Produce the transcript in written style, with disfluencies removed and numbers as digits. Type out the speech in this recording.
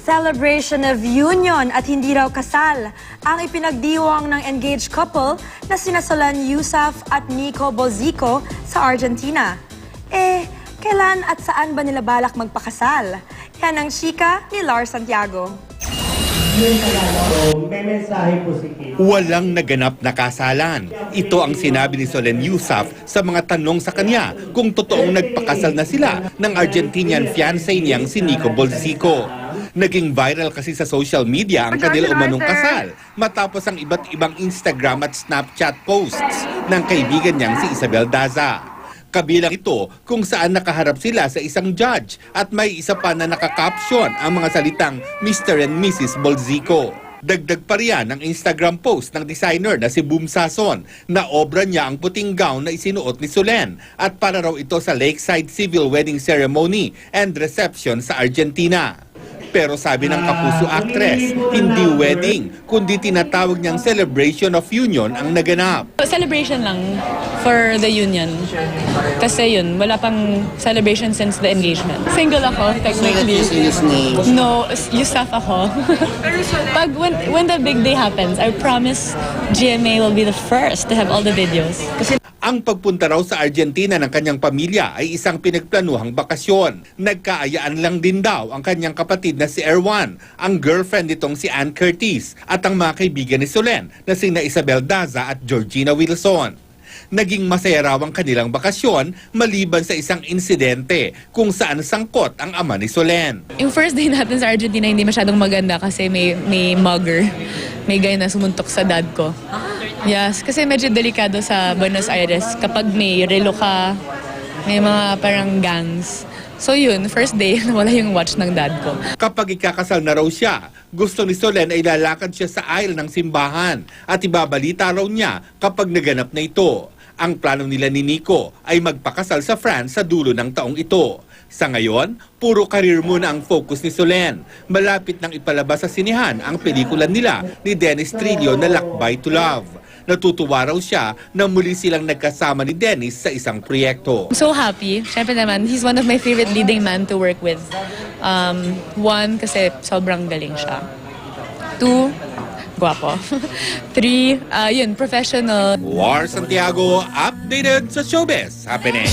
Celebration of union at hindi raw kasal ang ipinagdiwang ng engaged couple na sina Solen Yusaf at Nico Bolzico sa Argentina. Kailan at saan ba nila balak magpakasal? Yan ang chika ni Lars Santiago. Walang naganap na kasalan. Ito ang sinabi ni Solen Yusaf sa mga tanong sa kanya kung totoong nagpakasal na sila ng Argentinian fiancé niyang si Nico Bolzico. Naging viral kasi sa social media ang kanila umanong kasal matapos ang iba't ibang Instagram at Snapchat posts ng kaibigan niyang si Isabel Daza. Kabilang ito kung saan nakaharap sila sa isang judge at may isa pa na nakakapsyon ang mga salitang Mr. and Mrs. Bolzico. Dagdag pa riyan ang Instagram post ng designer na si Boom Sason na obra niya ang puting gown na isinuot ni Solen at para raw ito sa Lakeside Civil Wedding Ceremony and Reception sa Argentina. Pero sabi ng kapuso actress, hindi wedding, kundi tinatawag niyang celebration of union ang naganap. Celebration lang for the union. Kasi yun, wala pang celebration since the engagement. Single ako, technically. No, Yusaf ako. when the big day happens, I promise GMA will be the first to have all the videos. Ang pagpunta raw sa Argentina ng kanyang pamilya ay isang pinagplanuhang bakasyon. Nagkaayaan lang din daw ang kanyang kapatid na si Erwan, ang girlfriend nitong si Ann Curtis, at ang mga kaibigan ni Solen na sina Isabel Daza at Georgina Wilson. Naging masaya raw ang kanilang bakasyon maliban sa isang insidente kung saan sangkot ang ama ni Solen. Yung first day natin sa Argentina hindi masyadong maganda kasi may mugger. May guy na sumuntok sa dad ko. Yes, kasi medyo delikado sa Buenos Aires kapag may relo ka, may mga parang gangs. So yun, first day, nawala yung watch ng dad ko. Kapag ikakasal na raw siya, gusto ni Solen ay lalakad siya sa aisle ng simbahan at ibabalita raw niya kapag naganap na ito. Ang plano nila ni Nico ay magpakasal sa France sa dulo ng taong ito. Sa ngayon, puro career muna ang focus ni Solen. Malapit nang ipalabas sa sinihan ang pelikula nila ni Dennis Trillo na Lakbay to Love. Natutuwa raw siya na muli silang nagkasama ni Dennis sa isang proyekto. I'm so happy. Siyempre naman, he's one of my favorite leading men to work with. One, kasi sobrang galing siya. Two, guwapo. Three, yun, professional. Lars Santiago, updated sa showbiz happening.